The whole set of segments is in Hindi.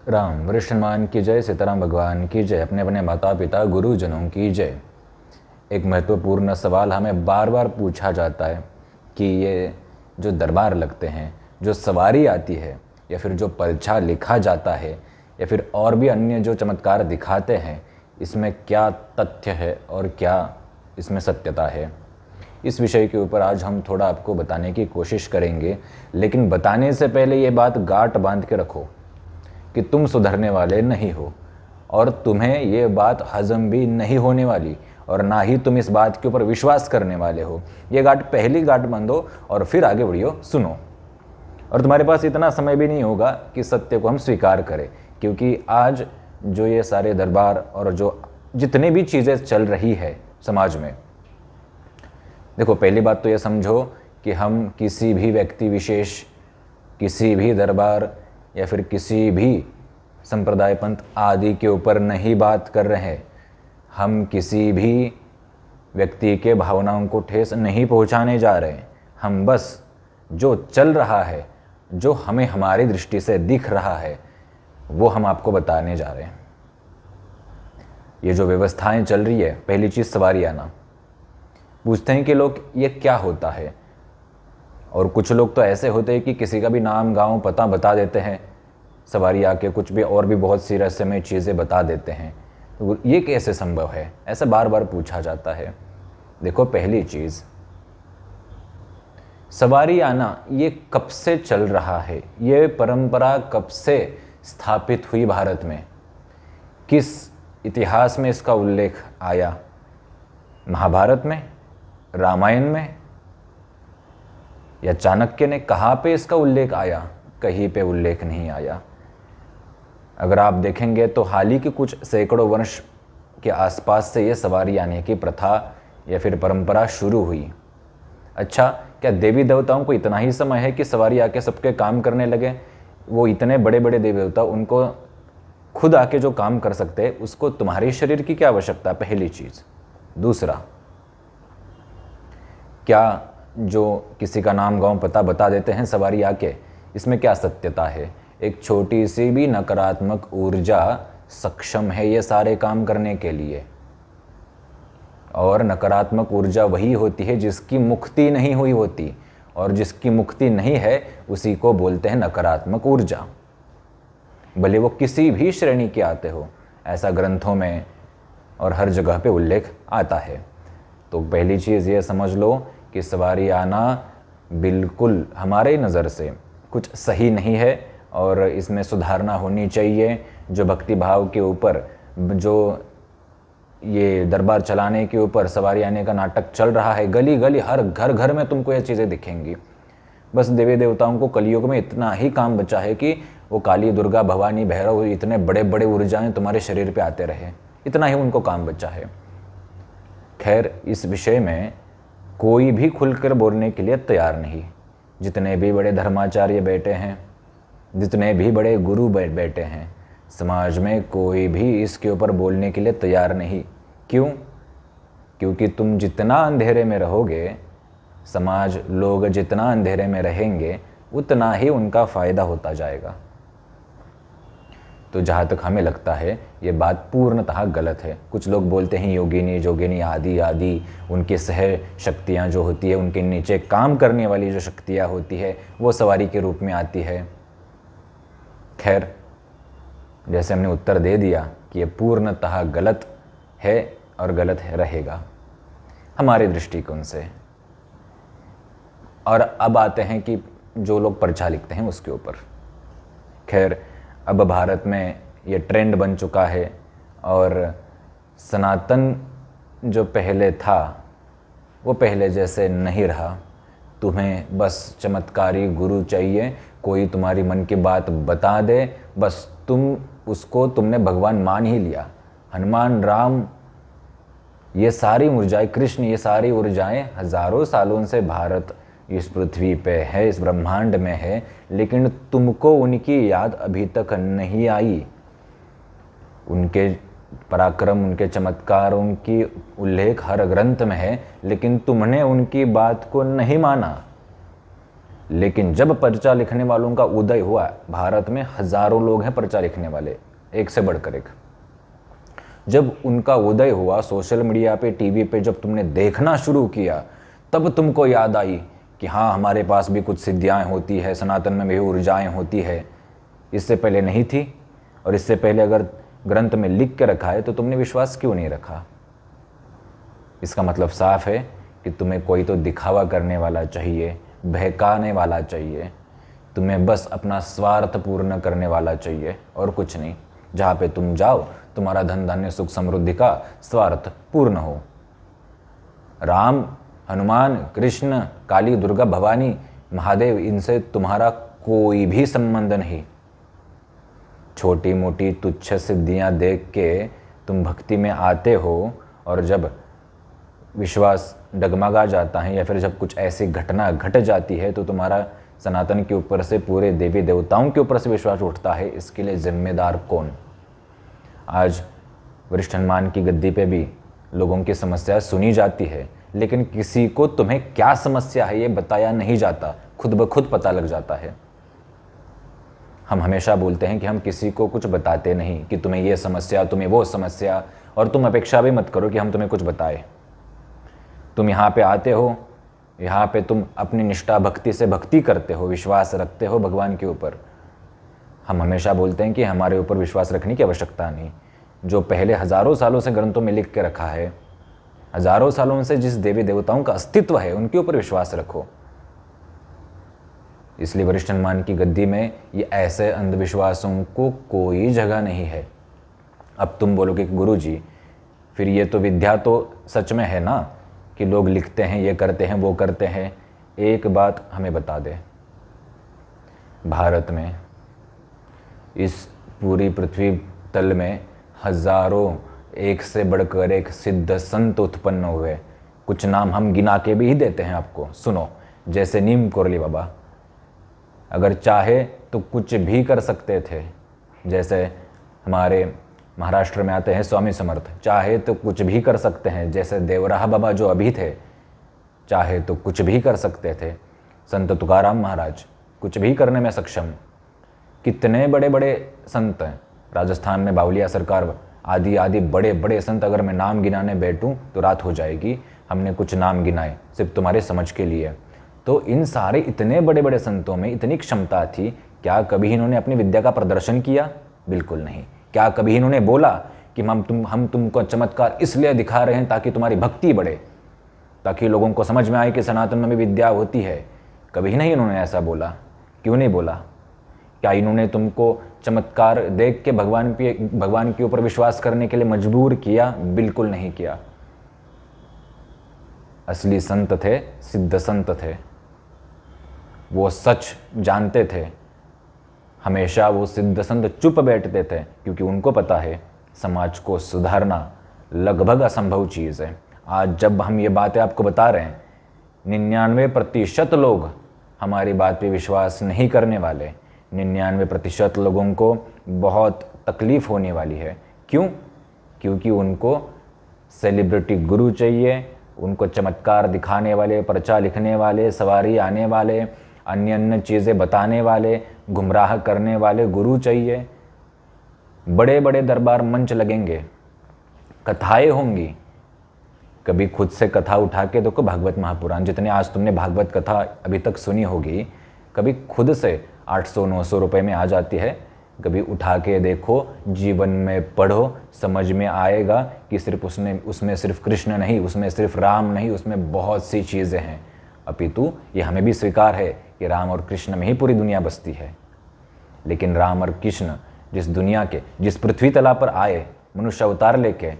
राम वृषणमान की जय, सीताराम भगवान की जय, अपने अपने माता पिता गुरुजनों की जय। एक महत्वपूर्ण सवाल हमें बार बार पूछा जाता है कि ये जो दरबार लगते हैं, जो सवारी आती है, या फिर जो पर्चा लिखा जाता है, या फिर और भी अन्य जो चमत्कार दिखाते हैं, इसमें क्या तथ्य है और क्या इसमें सत्यता है। इस विषय के ऊपर आज हम थोड़ा आपको बताने की कोशिश करेंगे, लेकिन बताने से पहले ये बात गांठ बांध के रखो कि तुम सुधरने वाले नहीं हो और तुम्हें ये बात हजम भी नहीं होने वाली, और ना ही तुम इस बात के ऊपर विश्वास करने वाले हो। ये गांठ पहली गांठ बांधो और फिर आगे बढ़ियो सुनो। और तुम्हारे पास इतना समय भी नहीं होगा कि सत्य को हम स्वीकार करें, क्योंकि आज जो ये सारे दरबार और जो जितनी भी चीज़ें चल रही है समाज में, देखो पहली बात तो ये समझो कि हम किसी भी व्यक्ति विशेष, किसी भी दरबार या फिर किसी भी संप्रदाय पंथ आदि के ऊपर नहीं बात कर रहे हैं। हम किसी भी व्यक्ति के भावनाओं को ठेस नहीं पहुंचाने जा रहे हैं। हम बस जो चल रहा है, जो हमें हमारी दृष्टि से दिख रहा है, वो हम आपको बताने जा रहे हैं। ये जो व्यवस्थाएं चल रही है, पहली चीज़ सवारी आना। पूछते हैं कि लोग ये क्या होता है, और कुछ लोग तो ऐसे होते हैं कि किसी का भी नाम गांव पता बता देते हैं, सवारी आके कुछ भी और भी बहुत सी रहस्यमय चीज़ें बता देते हैं। तो ये कैसे संभव है, ऐसा बार बार पूछा जाता है। देखो पहली चीज़, सवारी आना ये कब से चल रहा है, ये परंपरा कब से स्थापित हुई भारत में, किस इतिहास में इसका उल्लेख आया? महाभारत में, रामायण में, या चाणक्य ने कहाँ पे इसका उल्लेख आया? कहीं पे उल्लेख नहीं आया। अगर आप देखेंगे तो हाल ही के कुछ सैकड़ों वर्ष के आसपास से ये सवारी आने की प्रथा या फिर परंपरा शुरू हुई। अच्छा, क्या देवी देवताओं को इतना ही समय है कि सवारी आके सबके काम करने लगे? वो इतने बड़े बड़े देवी देवता, उनको खुद आके जो काम कर सकते हैं, उसको तुम्हारे शरीर की क्या आवश्यकता? पहली चीज़। दूसरा, क्या जो किसी का नाम गांव पता बता देते हैं सवारी आके, इसमें क्या सत्यता है? एक छोटी सी भी नकारात्मक ऊर्जा सक्षम है ये सारे काम करने के लिए, और नकारात्मक ऊर्जा वही होती है जिसकी मुक्ति नहीं हुई होती, और जिसकी मुक्ति नहीं है उसी को बोलते हैं नकारात्मक ऊर्जा, भले वो किसी भी श्रेणी के आते हो। ऐसा ग्रंथों में और हर जगह पे उल्लेख आता है। तो पहली चीज़ ये समझ लो कि सवारी आना बिल्कुल हमारे नज़र से कुछ सही नहीं है, और इसमें सुधारना होनी चाहिए। जो भक्ति भाव के ऊपर, जो ये दरबार चलाने के ऊपर सवारी आने का नाटक चल रहा है, गली गली हर घर घर में तुमको ये चीज़ें दिखेंगी। बस देवी देवताओं को कलयुग में इतना ही काम बचा है कि वो काली, दुर्गा, भवानी, भैरव, इतने बड़े बड़े ऊर्जाएं तुम्हारे शरीर पे आते रहे, इतना ही उनको काम बचा है। खैर, इस विषय में कोई भी खुलकर बोलने के लिए तैयार नहीं। जितने भी बड़े धर्माचार्य बैठे हैं, जितने भी बड़े गुरु बैठे हैं, समाज में कोई भी इसके ऊपर बोलने के लिए तैयार नहीं। क्यों? क्योंकि तुम जितना अंधेरे में रहोगे, समाज, लोग जितना अंधेरे में रहेंगे, उतना ही उनका फ़ायदा होता जाएगा। तो जहाँ तक हमें लगता है ये बात पूर्णतः गलत है। कुछ लोग बोलते हैं योगिनी, जोगिनी आदि आदि, उनकी सह शक्तियाँ जो होती है, उनके नीचे काम करने वाली जो शक्तियाँ होती है, वो सवारी के रूप में आती है। खैर, जैसे हमने उत्तर दे दिया कि ये पूर्णतः गलत है और गलत रहेगा हमारे दृष्टिकोण से। और अब आते हैं कि जो लोग पर्चा लिखते हैं उसके ऊपर। खैर, अब भारत में ये ट्रेंड बन चुका है, और सनातन जो पहले था वो पहले जैसे नहीं रहा। तुम्हें बस चमत्कारी गुरु चाहिए, कोई तुम्हारी मन की बात बता दे, बस तुमने भगवान मान ही लिया। हनुमान, राम, ये सारी ऊर्जाएं, कृष्ण, ये सारी ऊर्जाएं हजारों सालों से भारत इस पृथ्वी पे है, इस ब्रह्मांड में है, लेकिन तुमको उनकी याद अभी तक नहीं आई। उनके पराक्रम, उनके चमत्कारों की उल्लेख हर ग्रंथ में है, लेकिन तुमने उनकी बात को नहीं माना। लेकिन जब पर्चा लिखने वालों का उदय हुआ, भारत में हजारों लोग हैं पर्चा लिखने वाले, एक से बढ़कर एक, जब उनका उदय हुआ सोशल मीडिया पे, टीवी पे, जब तुमने देखना शुरू किया, तब तुमको याद आई कि हाँ, हमारे पास भी कुछ सिद्धियाँ होती है, सनातन में भी ऊर्जाएं होती है। इससे पहले नहीं थी, और इससे पहले अगर ग्रंथ में लिख के रखा है तो तुमने विश्वास क्यों नहीं रखा? इसका मतलब साफ है कि तुम्हें कोई तो दिखावा करने वाला चाहिए, बहकाने वाला चाहिए, तुम्हें बस अपना स्वार्थ पूर्ण करने वाला चाहिए और कुछ नहीं। जहाँ पे तुम जाओ तुम्हारा धन धान्य सुख समृद्धि का स्वार्थ पूर्ण हो। राम, हनुमान, कृष्ण, काली, दुर्गा, भवानी, महादेव, इनसे तुम्हारा कोई भी संबंध नहीं। छोटी मोटी तुच्छ सिद्धियां देख के तुम भक्ति में आते हो, और जब विश्वास डगमगा जाता है या फिर जब कुछ ऐसी घटना घट जाती है तो तुम्हारा सनातन के ऊपर से, पूरे देवी देवताओं के ऊपर से विश्वास उठता है। इसके लिए जिम्मेदार कौन? आज वरिष्ठ हनुमान की गद्दी पे भी लोगों की समस्या सुनी जाती है, लेकिन किसी को तुम्हें क्या समस्या है ये बताया नहीं जाता, खुद ब खुद पता लग जाता है। हम हमेशा बोलते हैं कि हम किसी को कुछ बताते नहीं कि तुम्हें ये समस्या, तुम्हें वो समस्या, और तुम अपेक्षा भी मत करो कि हम तुम्हें कुछ बताएं। तुम यहाँ पे आते हो, यहाँ पे तुम अपनी निष्ठा भक्ति से भक्ति करते हो, विश्वास रखते हो भगवान के ऊपर। हम हमेशा बोलते हैं कि हमारे ऊपर विश्वास रखने की आवश्यकता नहीं। जो पहले हजारों सालों से ग्रंथों में लिख के रखा है, हजारों सालों से जिस देवी देवताओं का अस्तित्व है, उनके ऊपर विश्वास रखो। इसलिए वरिष्ठ हनुमान की गद्दी में ये ऐसे अंधविश्वासों को कोई जगह नहीं है। अब तुम बोलोगे कि गुरुजी, फिर ये तो विद्या तो सच में है ना कि लोग लिखते हैं, ये करते हैं, वो करते हैं। एक बात हमें बता दे, भारत में, इस पूरी पृथ्वी तल में हजारों, एक से बढ़कर एक सिद्ध संत उत्पन्न हुए। कुछ नाम हम गिना के भी ही देते हैं आपको, सुनो। जैसे नीम कोरली बाबा, अगर चाहे तो कुछ भी कर सकते थे। जैसे हमारे महाराष्ट्र में आते हैं स्वामी समर्थ, चाहे तो कुछ भी कर सकते हैं। जैसे देवराह बाबा जो अभी थे, चाहे तो कुछ भी कर सकते थे। संत तुकाराम महाराज कुछ भी करने में सक्षम। कितने बड़े बड़े संत हैं राजस्थान में, बावलिया सरकार आदि आदि बड़े बड़े संत, अगर मैं नाम गिनाने बैठूं तो रात हो जाएगी। हमने कुछ नाम गिनाए सिर्फ तुम्हारे समझ के लिए। तो इन सारे इतने बड़े बड़े संतों में इतनी क्षमता थी, क्या कभी इन्होंने अपनी विद्या का प्रदर्शन किया? बिल्कुल नहीं। क्या कभी इन्होंने बोला कि हम तुमको चमत्कार इसलिए दिखा रहे हैं ताकि तुम्हारी भक्ति बढ़े, ताकि लोगों को समझ में आए कि सनातन में भी विद्या होती है? कभी नहीं इन्होंने ऐसा बोला। क्यों नहीं बोला? क्या इन्होंने तुमको चमत्कार देख के भगवान के ऊपर विश्वास करने के लिए मजबूर किया? बिल्कुल नहीं किया। असली संत थे, सिद्ध संत थे, वो सच जानते थे। हमेशा वो सिद्ध संत चुप बैठते थे, क्योंकि उनको पता है समाज को सुधारना लगभग असंभव चीज़ है। आज जब हम ये बातें आपको बता रहे हैं, 99% लोग हमारी बात पे विश्वास नहीं करने वाले। 99% लोगों को बहुत तकलीफ होने वाली है। क्यों? क्योंकि उनको सेलिब्रिटी गुरु चाहिए, उनको चमत्कार दिखाने वाले, पर्चा लिखने वाले, सवारी आने वाले, अन्य अन्य चीज़ें बताने वाले, गुमराह करने वाले गुरु चाहिए। बड़े बड़े दरबार मंच लगेंगे, कथाएं होंगी। कभी खुद से कथा उठा के देखो, भागवत महापुराण, जितने आज तुमने भागवत कथा अभी तक सुनी होगी, कभी खुद से 800-900 रुपए में आ जाती है? कभी उठा के देखो, जीवन में पढ़ो, समझ में आएगा कि सिर्फ उसमें सिर्फ कृष्ण नहीं, उसमें सिर्फ राम नहीं, उसमें बहुत सी चीज़ें हैं। अपितु ये हमें भी स्वीकार है कि राम और कृष्ण में ही पूरी दुनिया बसती है। लेकिन राम और कृष्ण जिस पृथ्वी तला पर आए मनुष्य अवतार लेके,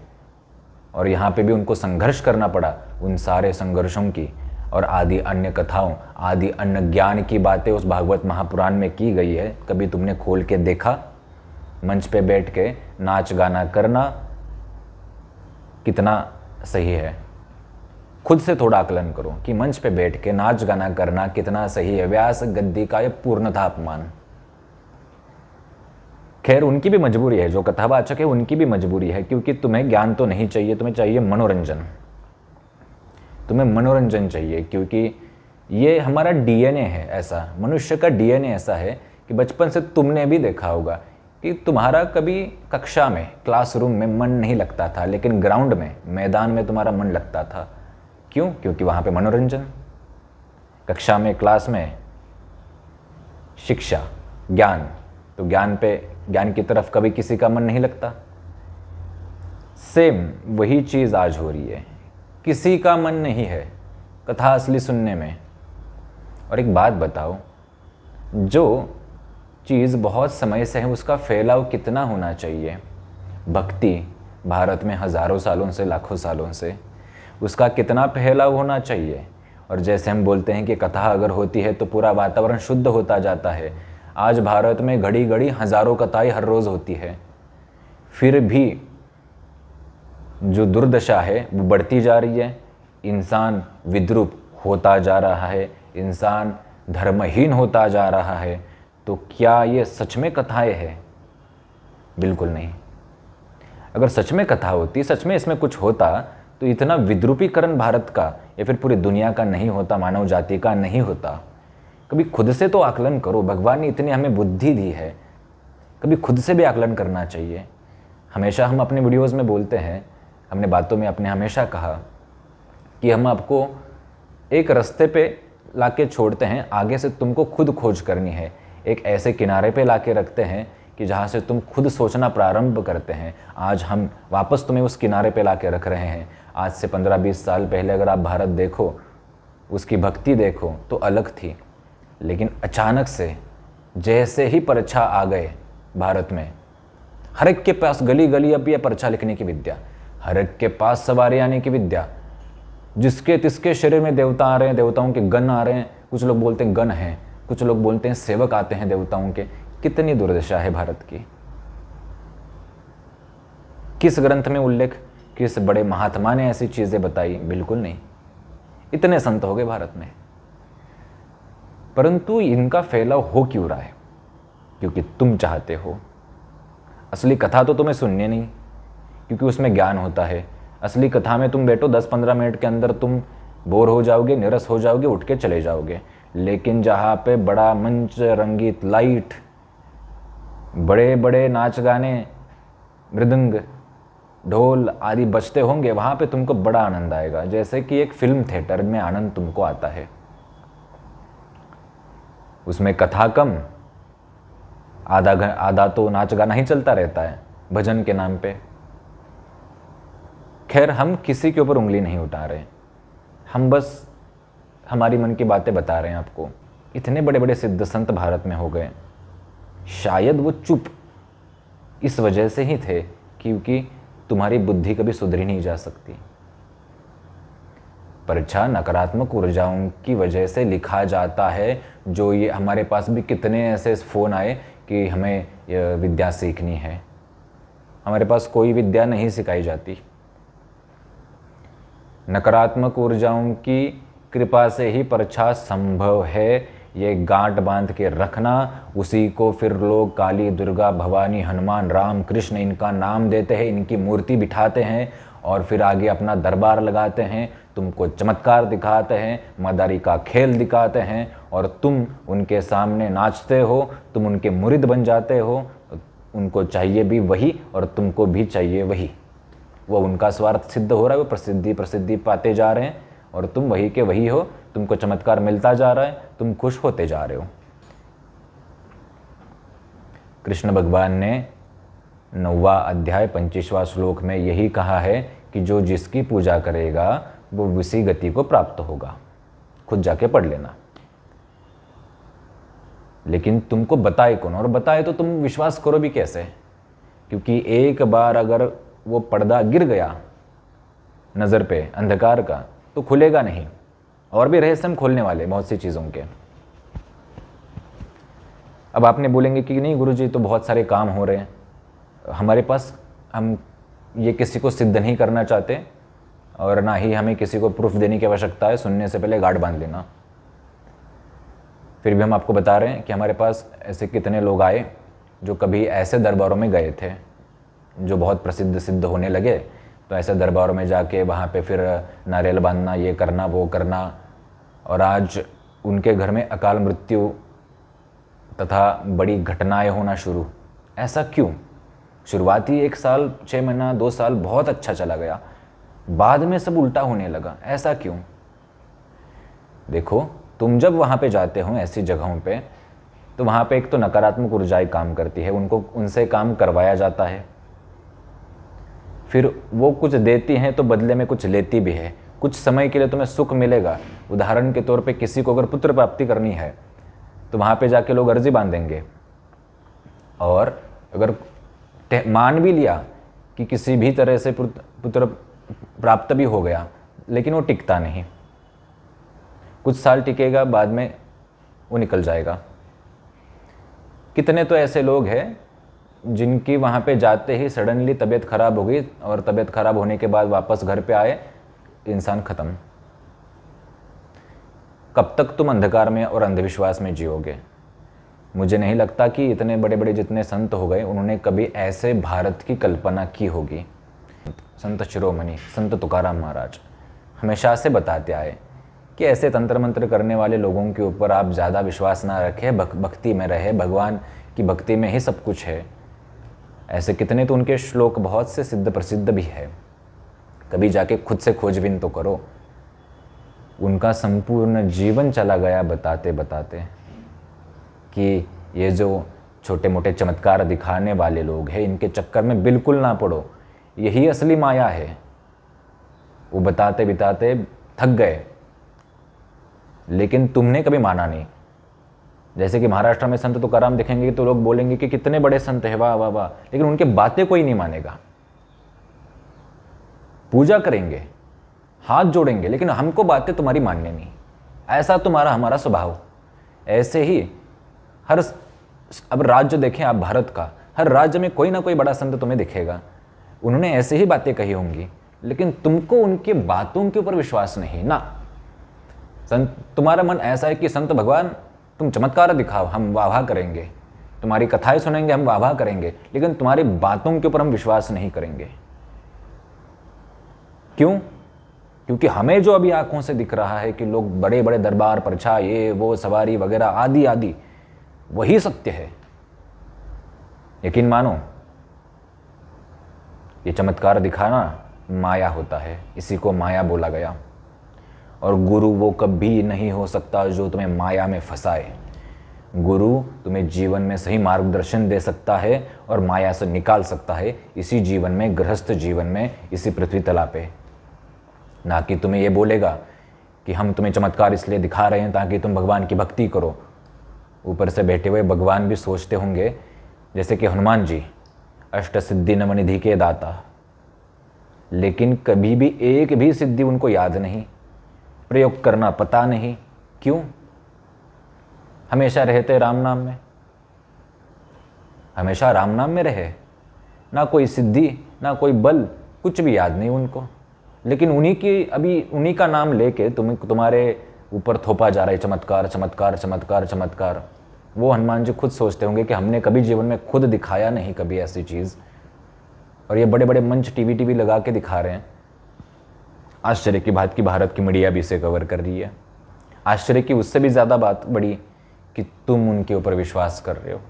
और यहाँ पे भी उनको संघर्ष करना पड़ा, उन सारे संघर्षों की और आदि अन्य कथाओं, आदि अन्य ज्ञान की बातें उस भागवत महापुराण में की गई है। कभी तुमने खोल के देखा? मंच पे बैठ के नाच गाना करना कितना सही है? खुद से थोड़ा आकलन करो कि मंच पे बैठ के नाच गाना करना कितना सही है। व्यास गद्दी का ये पूर्णतः अपमान। खैर, उनकी भी मजबूरी है, जो कथावाचक है उनकी भी मजबूरी है, क्योंकि तुम्हें ज्ञान तो नहीं चाहिए, तुम्हें चाहिए मनोरंजन। तुम्हें मनोरंजन चाहिए, क्योंकि ये हमारा डीएनए है, ऐसा मनुष्य का डीएनए ऐसा है कि बचपन से तुमने भी देखा होगा कि तुम्हारा कभी कक्षा में, क्लासरूम में मन नहीं लगता था, लेकिन ग्राउंड में, मैदान में तुम्हारा मन लगता था। क्यों? क्योंकि वहाँ पे मनोरंजन, कक्षा में, क्लास में शिक्षा, ज्ञान, तो ज्ञान की तरफ कभी किसी का मन नहीं लगता। सेम वही चीज़ आज हो रही है, किसी का मन नहीं है कथा असली सुनने में। और एक बात बताओ, जो चीज़ बहुत समय से है उसका फैलाव कितना होना चाहिए? भक्ति भारत में हज़ारों सालों से, लाखों सालों से, उसका कितना फैलाव होना चाहिए? और जैसे हम बोलते हैं कि कथा अगर होती है तो पूरा वातावरण शुद्ध होता जाता है, आज भारत में घड़ी घड़ी हज़ारों कथाएं हर रोज़ होती है, फिर भी जो दुर्दशा है वो बढ़ती जा रही है। इंसान विद्रूप होता जा रहा है, इंसान धर्महीन होता जा रहा है। तो क्या ये सच में कथाएं हैं? बिल्कुल नहीं। अगर सच में कथा होती, सच में इसमें कुछ होता, तो इतना विद्रूपीकरण भारत का या फिर पूरी दुनिया का नहीं होता, मानव जाति का नहीं होता। कभी खुद से तो आकलन करो, भगवान ने इतनी हमें बुद्धि दी है, कभी खुद से भी आकलन करना चाहिए। हमेशा हम अपने वीडियोज़ में बोलते हैं, हमने बातों में अपने हमेशा कहा कि हम आपको एक रास्ते पे लाके छोड़ते हैं, आगे से तुमको खुद खोज करनी है। एक ऐसे किनारे पे लाके रखते हैं कि जहाँ से तुम खुद सोचना प्रारंभ करते हैं। आज हम वापस तुम्हें उस किनारे पे लाके रख रहे हैं। आज से 15-20 साल पहले अगर आप भारत देखो, उसकी भक्ति देखो तो अलग थी, लेकिन अचानक से जैसे ही परीक्षा आ गए भारत में, हर एक के पास गली गली अब ये पर्चा लिखने की विद्या, हर एक के पास सवारी आने की विद्या, जिसके तिसके शरीर में देवता आ रहे हैं, देवताओं के गण आ रहे हैं। कुछ लोग बोलते हैं गण हैं, कुछ लोग बोलते हैं सेवक आते हैं देवताओं के। कितनी दुर्दशा है भारत की। किस ग्रंथ में उल्लेख, किस बड़े महात्मा ने ऐसी चीजें बताई? बिल्कुल नहीं। इतने संत हो गए भारत में, परंतु इनका फैलाव हो क्यों रहा है? क्योंकि तुम चाहते हो। असली कथा तो तुम्हें सुननी नहीं, क्योंकि उसमें ज्ञान होता है। असली कथा में तुम बैठो, 10-15 मिनट के अंदर तुम बोर हो जाओगे, निरस हो जाओगे, उठ के चले जाओगे। लेकिन जहाँ पे बड़ा मंच, रंगीत लाइट, बड़े बड़े नाच गाने, मृदंग, ढोल आदि बजते होंगे, वहाँ पे तुमको बड़ा आनंद आएगा, जैसे कि एक फिल्म थिएटर में आनंद तुमको आता है। उसमें कथा कम, आधा तो नाच गाना ही चलता रहता है भजन के नाम पे। खैर, हम किसी के ऊपर उंगली नहीं उठा रहे, हम बस हमारी मन की बातें बता रहे हैं आपको। इतने बड़े बड़े सिद्ध संत भारत में हो गए, शायद वो चुप इस वजह से ही थे क्योंकि तुम्हारी बुद्धि कभी सुधरी नहीं जा सकती। परीक्षा नकारात्मक ऊर्जाओं की वजह से लिखा जाता है। जो ये हमारे पास भी कितने ऐसे फ़ोन आए कि हमें यह विद्या सीखनी है, हमारे पास कोई विद्या नहीं सिखाई जाती। नकारात्मक ऊर्जाओं की कृपा से ही परीक्षा संभव है। ये गांठ बांध के रखना, उसी को फिर लोग काली, दुर्गा, भवानी, हनुमान, राम, कृष्ण इनका नाम देते हैं, इनकी मूर्ति बिठाते हैं और फिर आगे अपना दरबार लगाते हैं, तुमको चमत्कार दिखाते हैं, मदारी का खेल दिखाते हैं और तुम उनके सामने नाचते हो, तुम उनके मुरीद बन जाते हो। उनको चाहिए भी वही और तुमको भी चाहिए वही। वो उनका स्वार्थ सिद्ध हो रहा है, वो प्रसिद्धि पाते जा रहे हैं और तुम वही के वही हो। तुमको चमत्कार मिलता जा रहा है, तुम खुश होते जा रहे हो। कृष्ण भगवान ने 9वां अध्याय 25वां श्लोक में यही कहा है कि जो जिसकी पूजा करेगा वो उसी गति को प्राप्त होगा। खुद जाके पढ़ लेना। लेकिन तुमको बताए कौन? और बताए तो तुम विश्वास करो भी कैसे? क्योंकि एक बार अगर वो पर्दा गिर गया नज़र पे अंधकार का, तो खुलेगा नहीं। और भी रहस्य हम खोलने वाले बहुत सी चीज़ों के। अब आपने बोलेंगे कि नहीं गुरुजी, तो बहुत सारे काम हो रहे हैं हमारे पास, हम ये किसी को सिद्ध नहीं करना चाहते और ना ही हमें किसी को प्रूफ देने की आवश्यकता है। सुनने से पहले गार्ड बांध लेना। फिर भी हम आपको बता रहे हैं कि हमारे पास ऐसे कितने लोग आए जो कभी ऐसे दरबारों में गए थे जो बहुत प्रसिद्ध सिद्ध होने लगे, तो ऐसे दरबारों में जाके वहाँ पे फिर नारियल बांधना, ये करना, वो करना, और आज उनके घर में अकाल मृत्यु तथा बड़ी घटनाएं होना शुरू। ऐसा क्यों? शुरुआती 1 साल 6 महीना 2 साल बहुत अच्छा चला गया, बाद में सब उल्टा होने लगा। ऐसा क्यों? देखो, तुम जब वहाँ पे जाते हो ऐसी जगहों पे, तो वहाँ पे एक तो नकारात्मक ऊर्जाएं काम करती है, उनसे काम करवाया जाता है। फिर वो कुछ देती हैं तो बदले में कुछ लेती भी है। कुछ समय के लिए तुम्हें सुख मिलेगा। उदाहरण के तौर पे किसी को अगर पुत्र प्राप्ति करनी है तो वहाँ पे जाके लोग अर्जी बांधेंगे, और अगर मान भी लिया कि किसी भी तरह से पुत्र प्राप्त भी हो गया, लेकिन वो टिकता नहीं। कुछ साल टिकेगा, बाद में वो निकल जाएगा। कितने तो ऐसे लोग हैं जिनकी वहाँ पे जाते ही सडनली तबीयत खराब हो गई, और तबीयत खराब होने के बाद वापस घर पे आए, इंसान खत्म। कब तक तुम अंधकार में और अंधविश्वास में जियोगे? मुझे नहीं लगता कि इतने बड़े बड़े जितने संत हो गए उन्होंने कभी ऐसे भारत की कल्पना की होगी। संत शिरोमणि संत तुकाराम महाराज हमेशा से बताते आए कि ऐसे तंत्र मंत्र करने वाले लोगों के ऊपर आप ज़्यादा विश्वास ना रखें, भक्ति में रहे, भगवान की भक्ति में ही सब कुछ है। ऐसे कितने तो उनके श्लोक बहुत से सिद्ध प्रसिद्ध भी है। कभी जाके खुद से खोजबीन तो करो। उनका संपूर्ण जीवन चला गया बताते बताते कि ये जो छोटे मोटे चमत्कार दिखाने वाले लोग हैं, इनके चक्कर में बिल्कुल ना पड़ो, यही असली माया है। वो बताते बिताते थक गए, लेकिन तुमने कभी माना नहीं। जैसे कि महाराष्ट्र में संत तुकाराम दिखेंगे तो लोग बोलेंगे कि कितने बड़े संत है, वाह वाह वाह, लेकिन उनके बातें कोई नहीं मानेगा। पूजा करेंगे, हाथ जोड़ेंगे, लेकिन हमको बातें तुम्हारी माननी नहीं। ऐसा तुम्हारा हमारा स्वभाव। ऐसे ही अब राज्य देखें आप भारत का, हर राज्य में कोई ना कोई बड़ा संत तुम्हें दिखेगा। उन्होंने ऐसे ही बातें कही होंगी, लेकिन तुमको उनकी बातों के ऊपर विश्वास नहीं ना। संत, तुम्हारा मन ऐसा है कि संत भगवान तुम चमत्कार दिखाओ, हम वाह करेंगे, तुम्हारी कथाएं सुनेंगे, हम वाह करेंगे, लेकिन तुम्हारी बातों के ऊपर हम विश्वास नहीं करेंगे। क्यों? क्योंकि हमें जो अभी आंखों से दिख रहा है कि लोग बड़े बड़े दरबार प्रचा, ये वो सवारी वगैरह आदि आदि, वही सत्य है। यकीन मानो, ये चमत्कार दिखाना माया होता है, इसी को माया बोला गया। और गुरु वो कभी नहीं हो सकता जो तुम्हें माया में फंसाए। गुरु तुम्हें जीवन में सही मार्गदर्शन दे सकता है और माया से निकाल सकता है, इसी जीवन में, गृहस्थ जीवन में, इसी पृथ्वी तला पे। ना कि तुम्हें ये बोलेगा कि हम तुम्हें चमत्कार इसलिए दिखा रहे हैं ताकि तुम भगवान की भक्ति करो। ऊपर से बैठे हुए भगवान भी सोचते होंगे, जैसे कि हनुमान जी अष्ट सिद्धि नवनिधि के दाता, लेकिन कभी भी एक भी सिद्धि उनको याद नहीं, प्रयोग करना पता नहीं। क्यों? हमेशा रहते राम नाम में, हमेशा राम नाम में रहे, ना कोई सिद्धि ना कोई बल, कुछ भी याद नहीं उनको। लेकिन उन्हीं का नाम लेके तुम्हारे ऊपर थोपा जा रहा है चमत्कार चमत्कार चमत्कार चमत्कार। वो हनुमान जी खुद सोचते होंगे कि हमने कभी जीवन में खुद दिखाया नहीं कभी ऐसी चीज़, और ये बड़े बड़े मंच टीवी लगा के दिखा रहे हैं। आश्चर्य की बात कि भारत की मीडिया भी इसे कवर कर रही है। आश्चर्य की उससे भी ज़्यादा बात बड़ी कि तुम उनके ऊपर विश्वास कर रहे हो।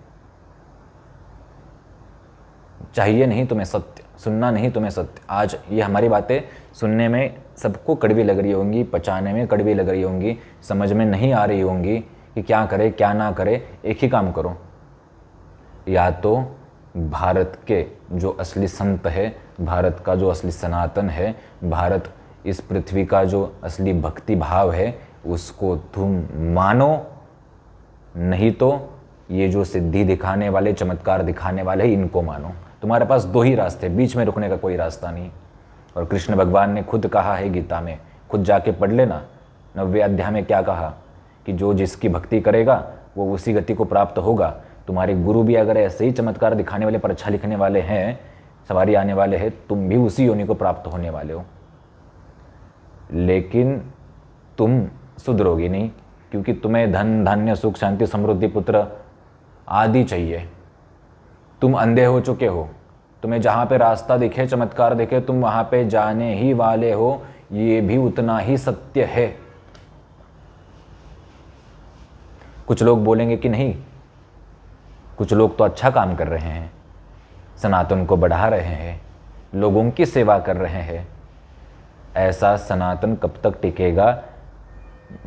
चाहिए नहीं तुम्हें सत्य, सुनना नहीं तुम्हें सत्य। आज ये हमारी बातें सुनने में सबको कड़वी लग रही होंगी, पचाने में कड़वी लग रही होंगी, समझ में नहीं आ रही होंगी कि क्या करे क्या ना करे। एक ही काम करो, या तो भारत के जो असली संत है, भारत का जो असली सनातन है, भारत इस पृथ्वी का जो असली भक्ति भाव है, उसको तुम मानो। नहीं तो ये जो सिद्धि दिखाने वाले, चमत्कार दिखाने वाले हैं, इनको मानो। तुम्हारे पास 2 ही रास्ते, बीच में रुकने का कोई रास्ता नहीं। और कृष्ण भगवान ने खुद कहा है गीता में, खुद जाके पढ़ लेना, 9वें अध्याय में क्या कहा कि जो जिसकी भक्ति करेगा वो उसी गति को प्राप्त होगा। तुम्हारे गुरु भी अगर ऐसे ही चमत्कार दिखाने वाले, परीक्षा लिखने वाले हैं, सवारी आने वाले हैं, तुम भी उसी योनि को प्राप्त होने वाले हो। लेकिन तुम सुधरोगे नहीं, क्योंकि तुम्हें धन धान्य सुख शांति समृद्धि पुत्र आदि चाहिए। तुम अंधे हो चुके हो, तुम्हें जहाँ पे रास्ता दिखे, चमत्कार दिखे, तुम वहाँ पे जाने ही वाले हो। ये भी उतना ही सत्य है। कुछ लोग बोलेंगे कि नहीं, कुछ लोग तो अच्छा काम कर रहे हैं, सनातन को बढ़ा रहे हैं, लोगों की सेवा कर रहे हैं। ऐसा सनातन कब तक टिकेगा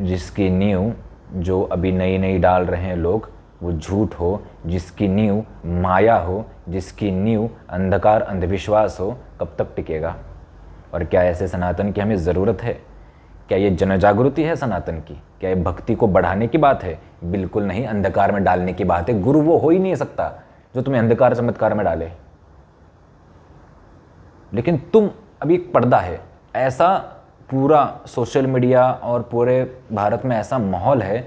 जिसकी नींव जो अभी नई नई डाल रहे हैं लोग वो झूठ हो, जिसकी नींव माया हो, जिसकी नींव अंधकार अंधविश्वास हो, कब तक टिकेगा? और क्या ऐसे सनातन की हमें ज़रूरत है? क्या ये जनजागृति है सनातन की? क्या ये भक्ति को बढ़ाने की बात है? बिल्कुल नहीं, अंधकार में डालने की बात है। गुरु वो हो ही नहीं सकता जो तुम्हें अंधकार चमत्कार में डाले। लेकिन तुम अभी एक पर्दा है, ऐसा पूरा सोशल मीडिया और पूरे भारत में ऐसा माहौल है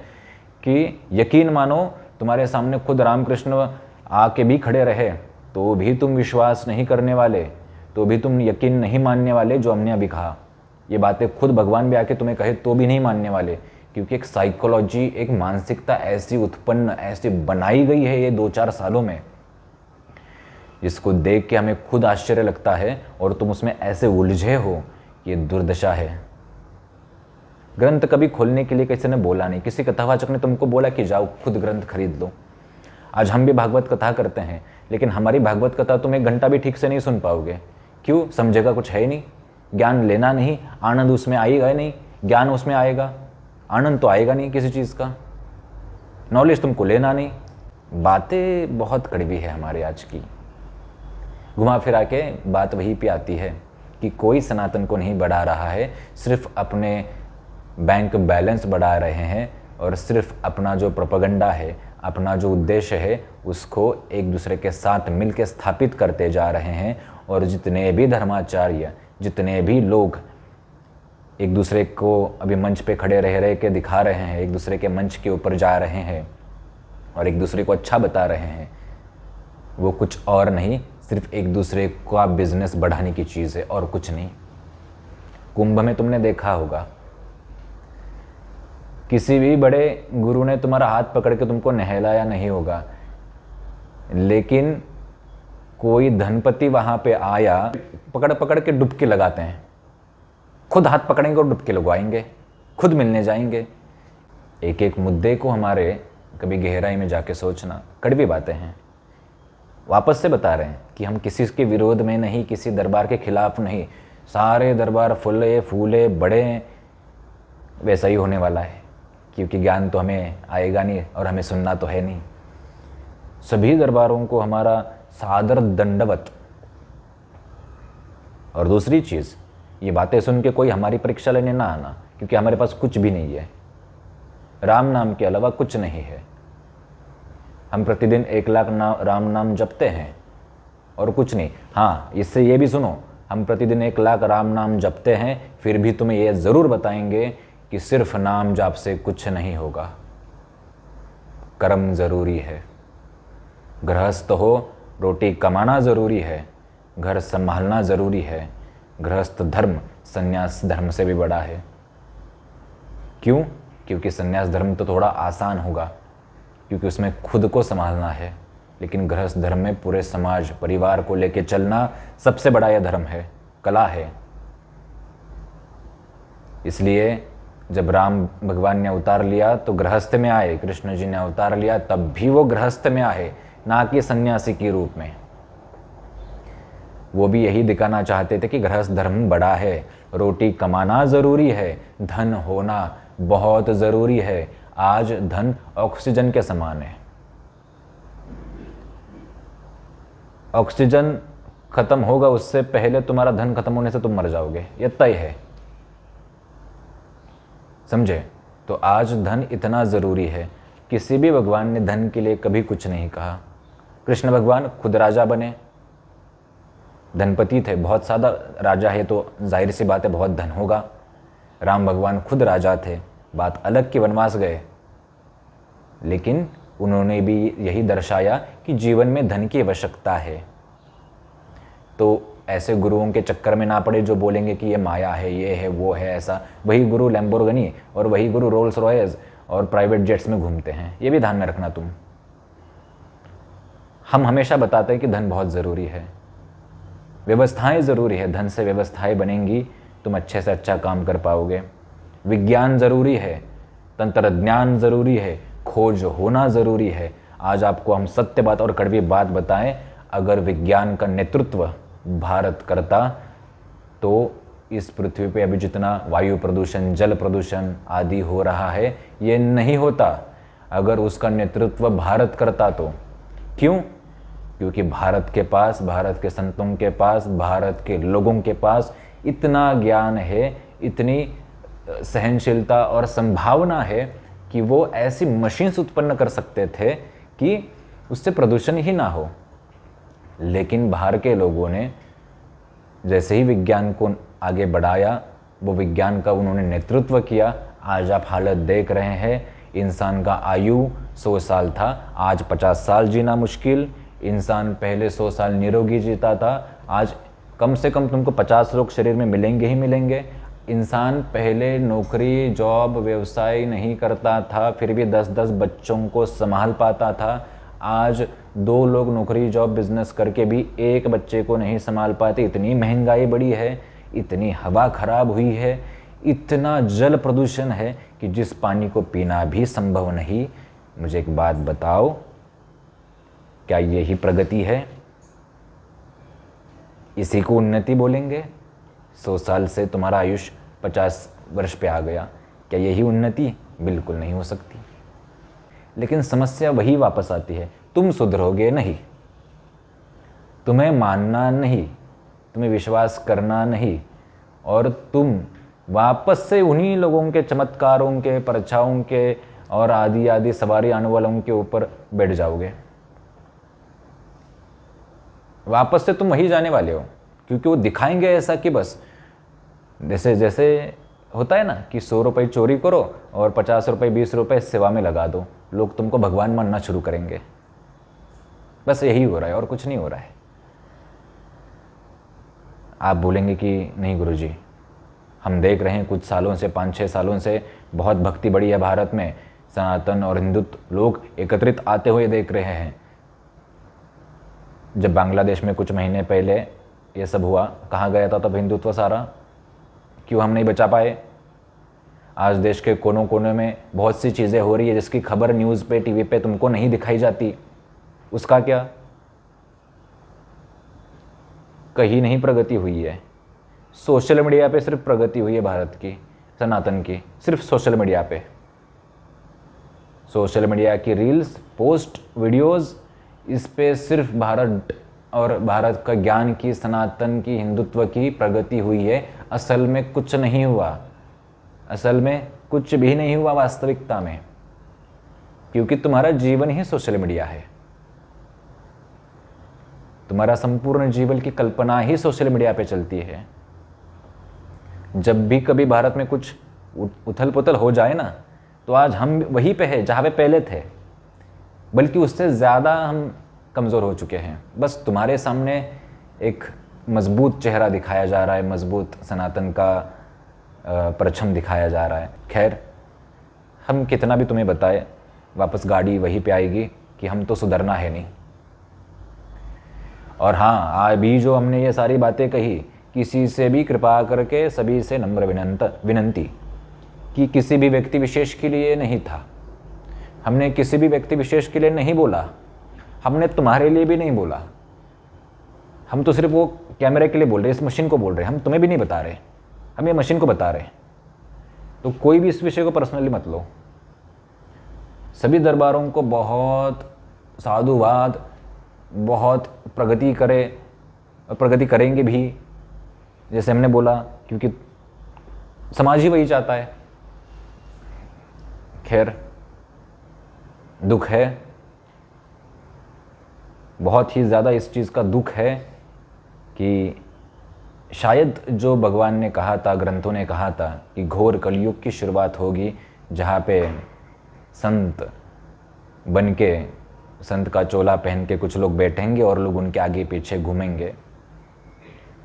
कि यकीन मानो तुम्हारे सामने खुद रामकृष्ण आके भी खड़े रहे तो भी तुम विश्वास नहीं करने वाले, तो भी तुम यकीन नहीं मानने वाले जो हमने अभी कहा। ये बातें खुद भगवान भी आके तुम्हें कहे तो भी नहीं मानने वाले, क्योंकि एक साइकोलॉजी, एक मानसिकता ऐसी उत्पन्न, ऐसी बनाई गई है ये 2-4 सालों में, जिसको देख के हमें खुद आश्चर्य लगता है और तुम उसमें ऐसे उलझे हो, ये दुर्दशा है। ग्रंथ कभी खोलने के लिए किसी ने बोला नहीं, किसी कथावाचक ने तुमको बोला कि जाओ खुद ग्रंथ खरीद लो। आज हम भी भागवत कथा करते हैं, लेकिन हमारी भागवत कथा तुम 1 घंटा भी ठीक से नहीं सुन पाओगे। क्यों? समझेगा कुछ है ही नहीं, ज्ञान लेना नहीं, आनंद उसमें आएगा ही नहीं। ज्ञान उसमें आएगा, आनंद तो आएगा नहीं किसी चीज़ का, नॉलेज तुमको लेना नहीं। बातें बहुत कड़वी है हमारे आज की। घुमा फिरा के बात वहीं पे आती है कि कोई सनातन को नहीं बढ़ा रहा है, सिर्फ अपने बैंक बैलेंस बढ़ा रहे हैं और सिर्फ अपना जो प्रोपेगेंडा है, अपना जो उद्देश्य है, उसको एक दूसरे के साथ मिलकर स्थापित करते जा रहे हैं। और जितने भी धर्माचार्य, जितने भी लोग एक दूसरे को अभी मंच पे खड़े रह के दिखा रहे हैं, एक दूसरे के मंच के ऊपर जा रहे हैं और एक दूसरे को अच्छा बता रहे हैं, वो कुछ और नहीं, सिर्फ एक दूसरे का बिजनेस बढ़ाने की चीज़ है और कुछ नहीं। कुंभ में तुमने देखा होगा, किसी भी बड़े गुरु ने तुम्हारा हाथ पकड़ के तुमको नहलाया नहीं होगा, लेकिन कोई धनपति वहां पे आया, पकड़ पकड़ के डुबकी लगाते हैं, खुद हाथ पकड़ेंगे और डुबकी लगवाएंगे, खुद मिलने जाएंगे। एक एक मुद्दे को हमारे कभी गहराई में जाके सोचना। कड़वी बातें हैं, वापस से बता रहे हैं कि हम किसी के विरोध में नहीं, किसी दरबार के खिलाफ नहीं। सारे दरबार फुले फूले बड़े, वैसा ही होने वाला है, क्योंकि ज्ञान तो हमें आएगा नहीं और हमें सुनना तो है नहीं। सभी दरबारों को हमारा सादर दंडवत। और दूसरी चीज़, ये बातें सुन के कोई हमारी परीक्षा लेने ना आना, क्योंकि हमारे पास कुछ भी नहीं है, राम नाम के अलावा कुछ नहीं है। हम प्रतिदिन 1 लाख राम नाम जपते हैं और कुछ नहीं। हाँ, इससे ये भी सुनो, हम प्रतिदिन 1 लाख राम नाम जपते हैं, फिर भी तुम्हें ये ज़रूर बताएंगे कि सिर्फ नाम जाप से कुछ नहीं होगा, कर्म ज़रूरी है। गृहस्थ हो, रोटी कमाना ज़रूरी है, घर संभालना ज़रूरी है। गृहस्थ धर्म संन्यास धर्म से भी बड़ा है। क्यों? क्योंकि संन्यास धर्म तो थोड़ा आसान होगा, क्योंकि उसमें खुद को संभालना है, लेकिन गृहस्थ धर्म में पूरे समाज परिवार को लेके चलना सबसे बड़ा यह धर्म है, कला है। इसलिए जब राम भगवान ने अवतार लिया तो गृहस्थ में आए, कृष्ण जी ने अवतार लिया तब भी वो गृहस्थ में आए, ना कि सन्यासी के रूप में। वो भी यही दिखाना चाहते थे कि गृहस्थ धर्म बड़ा है, रोटी कमाना ज़रूरी है, धन होना बहुत ज़रूरी है। आज धन ऑक्सीजन के समान है, ऑक्सीजन खत्म होगा उससे पहले तुम्हारा धन खत्म होने से तुम मर जाओगे, ये तय है, समझे? तो आज धन इतना ज़रूरी है। किसी भी भगवान ने धन के लिए कभी कुछ नहीं कहा। कृष्ण भगवान खुद राजा बने, धनपति थे, बहुत सादा राजा है तो जाहिर सी बात है बहुत धन होगा। राम भगवान खुद राजा थे, बात अलग कि वनवास गए, लेकिन उन्होंने भी यही दर्शाया कि जीवन में धन की आवश्यकता है। तो ऐसे गुरुओं के चक्कर में ना पड़े जो बोलेंगे कि ये माया है, ये है, वो है, ऐसा। वही गुरु लैम्बोर्गिनी और वही गुरु रोल्स रॉयस और प्राइवेट जेट्स में घूमते हैं, ये भी ध्यान में रखना तुम। हम हमेशा बताते हैं कि धन बहुत ज़रूरी है, व्यवस्थाएं ज़रूरी है, धन से व्यवस्थाएं बनेंगी, तुम अच्छे से अच्छा काम कर पाओगे। विज्ञान ज़रूरी है, तंत्र ज्ञान ज़रूरी है, खोज होना ज़रूरी है। आज आपको हम सत्य बात और कड़वी बात बताएं, अगर विज्ञान का नेतृत्व भारत करता तो इस पृथ्वी पे अभी जितना वायु प्रदूषण, जल प्रदूषण आदि हो रहा है ये नहीं होता। अगर उसका नेतृत्व भारत करता तो क्यों? क्योंकि भारत के पास, भारत के संतों के पास, भारत के लोगों के पास इतना ज्ञान है, इतनी सहनशीलता और संभावना है कि वो ऐसी मशीन्स उत्पन्न कर सकते थे कि उससे प्रदूषण ही ना हो। लेकिन बाहर के लोगों ने जैसे ही विज्ञान को आगे बढ़ाया, वो विज्ञान का उन्होंने नेतृत्व किया। आज आप हालत देख रहे हैं, इंसान का आयु 100 साल था, आज 50 साल जीना मुश्किल। इंसान पहले 100 साल निरोगी जीता था, आज कम से कम तुमको 50 लोग शरीर में मिलेंगे ही मिलेंगे। इंसान पहले नौकरी, जॉब, व्यवसाय नहीं करता था, फिर भी 10-10 बच्चों को संभाल पाता था। आज 2 लोग नौकरी, जॉब, बिजनेस करके भी एक बच्चे को नहीं संभाल पाते। इतनी महंगाई बढ़ी है, इतनी हवा खराब हुई है, इतना जल प्रदूषण है कि जिस पानी को पीना भी संभव नहीं। मुझे एक बात बताओ, क्या यही प्रगति है? इसी को उन्नति बोलेंगे? 100 साल से तुम्हारा आयुष 50 वर्ष पे आ गया, क्या यही उन्नति? बिल्कुल नहीं हो सकती। लेकिन समस्या वही वापस आती है, तुम सुधरोगे नहीं, तुम्हें मानना नहीं, तुम्हें विश्वास करना नहीं, और तुम वापस से उन्हीं लोगों के चमत्कारों के, परछाओं के और आदि आदि सवारी आने वालों के ऊपर बैठ जाओगे। वापस से तुम वही जाने वाले हो, क्योंकि वो दिखाएंगे ऐसा कि बस जैसे जैसे होता है ना कि 100 रुपये चोरी करो और 50 रुपये, 20 रुपये सेवा में लगा दो, लोग तुमको भगवान मानना शुरू करेंगे। बस यही हो रहा है और कुछ नहीं हो रहा है। आप बोलेंगे कि नहीं गुरुजी, हम देख रहे हैं कुछ सालों से, 5-6 सालों से बहुत भक्ति बढ़ी है भारत में, सनातन और हिंदुत्व लोग एकत्रित आते हुए देख रहे हैं। जब बांग्लादेश में कुछ महीने पहले ये सब हुआ, कहाँ गया था तब हिंदुत्व सारा? क्यों हम नहीं बचा पाए? आज देश के कोनों कोनों में बहुत सी चीज़ें हो रही है जिसकी खबर न्यूज़ पे, टीवी पे तुमको नहीं दिखाई जाती। उसका क्या? कहीं नहीं प्रगति हुई है। सोशल मीडिया पे सिर्फ प्रगति हुई है भारत की, सनातन की, सिर्फ सोशल मीडिया पे। सोशल मीडिया की रील्स, पोस्ट, वीडियोस, इस पे सिर्फ भारत और भारत का ज्ञान की, सनातन की, हिंदुत्व की प्रगति हुई है। असल में कुछ नहीं हुआ, असल में कुछ भी नहीं हुआ वास्तविकता में, क्योंकि तुम्हारा जीवन ही सोशल मीडिया है। तुम्हारा संपूर्ण जीवन की कल्पना ही सोशल मीडिया पे चलती है। जब भी कभी भारत में कुछ उथल पुथल हो जाए ना, तो आज हम वहीं पे हैं जहाँ पे पहले थे, बल्कि उससे ज़्यादा हम कमज़ोर हो चुके हैं। बस तुम्हारे सामने एक मजबूत चेहरा दिखाया जा रहा है, मजबूत सनातन का परचम दिखाया जा रहा है। खैर, हम कितना भी तुम्हें बताए, वापस गाड़ी वहीं पे आएगी कि हम तो सुधरना है नहीं। और हाँ, अभी जो हमने ये सारी बातें कही, किसी से भी कृपा करके सभी से नम्र विनंती कि किसी भी व्यक्ति विशेष के लिए नहीं था। हमने किसी भी व्यक्ति विशेष के लिए नहीं बोला, हमने तुम्हारे लिए भी नहीं बोला। हम तो सिर्फ वो कैमरे के लिए बोल रहे, इस मशीन को बोल रहे, हम तुम्हें भी नहीं बता रहे, हम ये मशीन को बता रहे। तो कोई भी इस विषय को पर्सनली मत लो। सभी दरबारों को बहुत साधुवाद, बहुत प्रगति करे और प्रगति करेंगे भी, जैसे हमने बोला, क्योंकि समाज ही वही चाहता है। खैर, दुख है, बहुत ही ज़्यादा इस चीज़ का दुख है कि शायद जो भगवान ने कहा था, ग्रंथों ने कहा था कि घोर कलयुग की शुरुआत होगी, जहाँ पे संत बन के, संत का चोला पहन के कुछ लोग बैठेंगे और लोग उनके आगे पीछे घूमेंगे।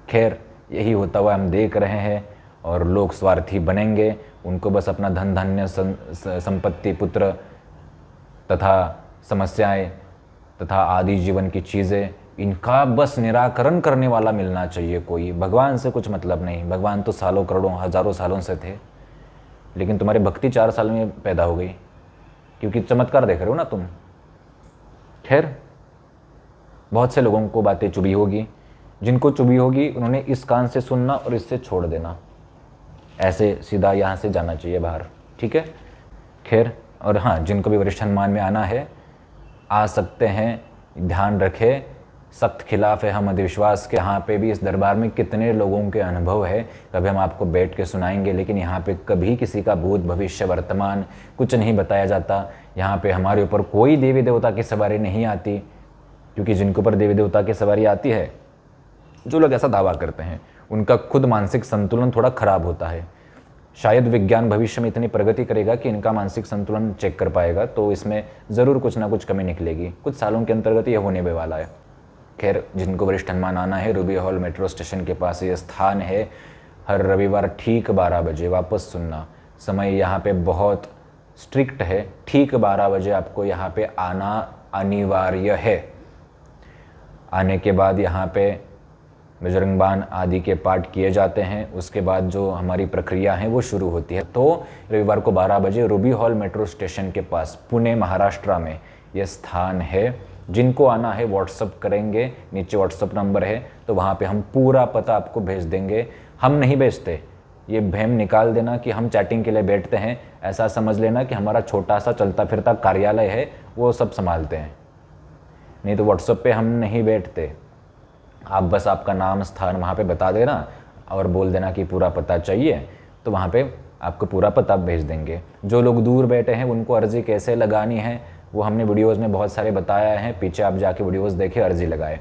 खैर, यही होता हुआ हम देख रहे हैं, और लोग स्वार्थी बनेंगे, उनको बस अपना धन धान्य, संपत्ति, पुत्र तथा समस्याएं तथा आदि जीवन की चीज़ें, इनका बस निराकरण करने वाला मिलना चाहिए कोई। भगवान से कुछ मतलब नहीं, भगवान तो सालों, करोड़ों, हज़ारों सालों से थे, लेकिन तुम्हारी भक्ति 4 साल में पैदा हो गई। क्योंकि चमत्कार देख रहे हो ना तुम। खैर, बहुत से लोगों को बातें चुभी होगी, जिनको चुभी होगी उन्होंने इस कान से सुनना और इससे छोड़ देना, ऐसे सीधा यहाँ से जाना चाहिए बाहर, ठीक है। खैर, और हाँ, जिनको भी वरिष्ठ हनुमान में आना है आ सकते हैं। ध्यान रखें, सख्त खिलाफ है हम अंधविश्वास के। यहाँ पे भी इस दरबार में कितने लोगों के अनुभव है, कभी हम आपको बैठ के सुनाएंगे, लेकिन यहाँ पे कभी किसी का भूत भविष्य वर्तमान कुछ नहीं बताया जाता। यहाँ पे हमारे ऊपर कोई देवी देवता की सवारी नहीं आती, क्योंकि जिनके ऊपर देवी देवता की सवारी आती है, जो लोग ऐसा दावा करते हैं, उनका खुद मानसिक संतुलन थोड़ा खराब होता है। शायद विज्ञान भविष्य में इतनी प्रगति करेगा कि इनका मानसिक संतुलन चेक कर पाएगा, तो इसमें ज़रूर कुछ ना कुछ कमी निकलेगी। कुछ सालों के अंतर्गत ये होने भी वाला है। खैर, जिनको वरिष्ठ हनुमान आना है, रूबी हॉल मेट्रो स्टेशन के पास ये स्थान है। हर रविवार ठीक 12 बजे। वापस सुनना, समय यहाँ पे बहुत स्ट्रिक्ट है, ठीक 12 बजे आपको यहाँ पे आना अनिवार्य है। आने के बाद यहाँ पे बजरंग बाण आदि के पाठ किए जाते हैं। उसके बाद जो हमारी प्रक्रिया है वो शुरू होती है। तो रविवार को 12 बजे रूबी हॉल मेट्रो स्टेशन के पास, पुणे महाराष्ट्र में ये स्थान है। जिनको आना है व्हाट्सअप करेंगे, नीचे व्हाट्सअप नंबर है, तो वहाँ पे हम पूरा पता आपको भेज देंगे। हम नहीं भेजते, ये भ्रम निकाल देना कि हम चैटिंग के लिए बैठते हैं। ऐसा समझ लेना कि हमारा छोटा सा चलता फिरता कार्यालय है, वो सब संभालते हैं। नहीं तो व्हाट्सअप पे हम नहीं बैठते। आप बस आपका नाम स्थान वहाँ पे बता देना और बोल देना कि पूरा पता चाहिए, तो वहाँ पे आपको पूरा पता भेज देंगे। जो लोग दूर बैठे हैं उनको अर्जी कैसे लगानी है वो हमने वीडियोज़ में बहुत सारे बताया है, पीछे आप जाके वीडियोज़ देखें, अर्जी लगाए।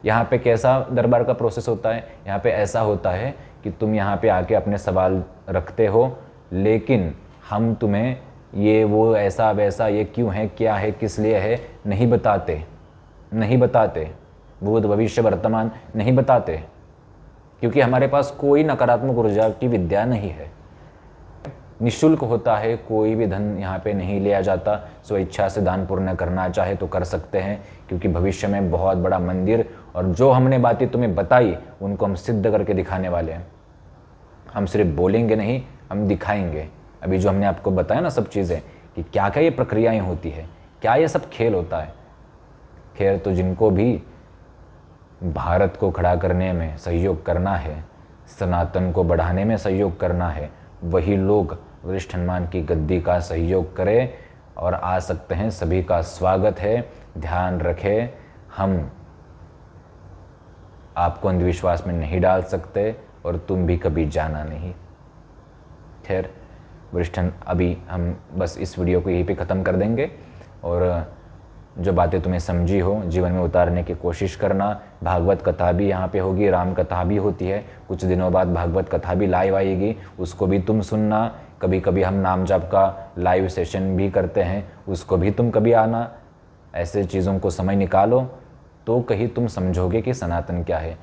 यहाँ पे कैसा दरबार का प्रोसेस होता है, यहाँ पे ऐसा होता है कि तुम यहाँ पे आके अपने सवाल रखते हो, लेकिन हम तुम्हें ये वो ऐसा वैसा, ये क्यों है, क्या है, किस लिए है, नहीं बताते। भूत भविष्य वर्तमान नहीं बताते, क्योंकि हमारे पास कोई नकारात्मक ऊर्जा की विद्या नहीं है। निःशुल्क होता है, कोई भी धन यहाँ पे नहीं लिया जाता। स्वेच्छा से दान पुण्य करना चाहे तो कर सकते हैं, क्योंकि भविष्य में बहुत बड़ा मंदिर, और जो हमने बातें तुम्हें बताई उनको हम सिद्ध करके दिखाने वाले हैं। हम सिर्फ बोलेंगे नहीं, हम दिखाएंगे। अभी जो हमने आपको बताया ना सब चीज़ें, कि क्या क्या ये प्रक्रियाएँ होती है, क्या ये सब खेल होता है। खैर, तो जिनको भी भारत को खड़ा करने में सहयोग करना है, सनातन को बढ़ाने में सहयोग करना है, वही लोग वरिष्ठ हनुमान की गद्दी का सहयोग करें और आ सकते हैं। सभी का स्वागत है। ध्यान रखें, हम आपको अंधविश्वास में नहीं डाल सकते और तुम भी कभी जाना नहीं। खैर, वरिष्ठ अभी हम बस इस वीडियो को यहीं पे ख़त्म कर देंगे, और जो बातें तुम्हें समझी हो जीवन में उतारने की कोशिश करना। भागवत कथा भी यहाँ पे होगी, राम कथा भी होती है। कुछ दिनों बाद भागवत कथा भी लाइव आएगी, उसको भी तुम सुनना। कभी कभी हम नाम जप का लाइव सेशन भी करते हैं, उसको भी तुम कभी आना। ऐसे चीज़ों को समय निकालो तो कहीं तुम समझोगे कि सनातन क्या है।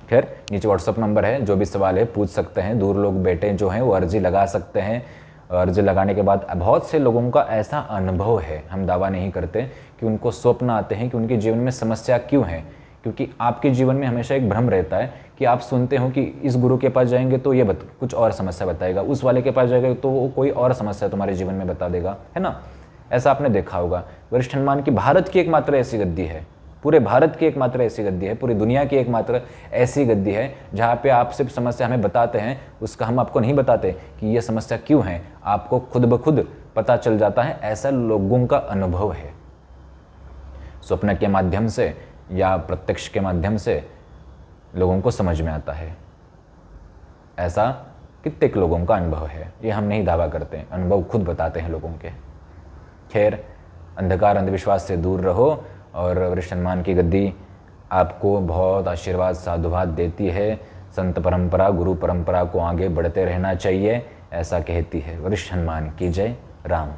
खैर, नीचे व्हाट्सअप नंबर है, जो भी सवाल है पूछ सकते हैं। दूर लोग बैठे जो हैं वो अर्जी लगा सकते हैं। अर्जी लगाने के बाद बहुत से लोगों का ऐसा अनुभव है, हम दावा नहीं करते, कि उनको स्वप्न आते हैं कि उनके जीवन में समस्या क्यों है। क्योंकि आपके जीवन में हमेशा एक भ्रम रहता है कि आप सुनते हो कि इस गुरु के पास जाएंगे तो ये कुछ और समस्या बताएगा, उस वाले के पास जाएगा तो वो कोई और समस्या तुम्हारे जीवन में बता देगा, है ना। ऐसा आपने देखा होगा। वरिष्ठ हनुमान की भारत की एकमात्र ऐसी गद्दी है, पूरे भारत की एकमात्र ऐसी गद्दी है, पूरी दुनिया की एकमात्र ऐसी गद्दी है जहाँ पे आप सिर्फ समस्या हमें बताते हैं, उसका हम आपको नहीं बताते कि ये समस्या क्यों है। आपको खुद ब खुद पता चल जाता है। ऐसा लोगों का अनुभव है, स्वप्न के माध्यम से या प्रत्यक्ष के माध्यम से लोगों को समझ में आता है। ऐसा कितने लोगों का अनुभव है, ये हम नहीं दावा करते, अनुभव खुद बताते हैं लोगों के। खैर, अंधकार अंधविश्वास से दूर रहो, और वरिष्ठ हनुमान की गद्दी आपको बहुत आशीर्वाद साधुवाद देती है। संत परंपरा, गुरु परंपरा को आगे बढ़ते रहना चाहिए, ऐसा कहती है। वरिष्ठ हनुमान की जय। राम।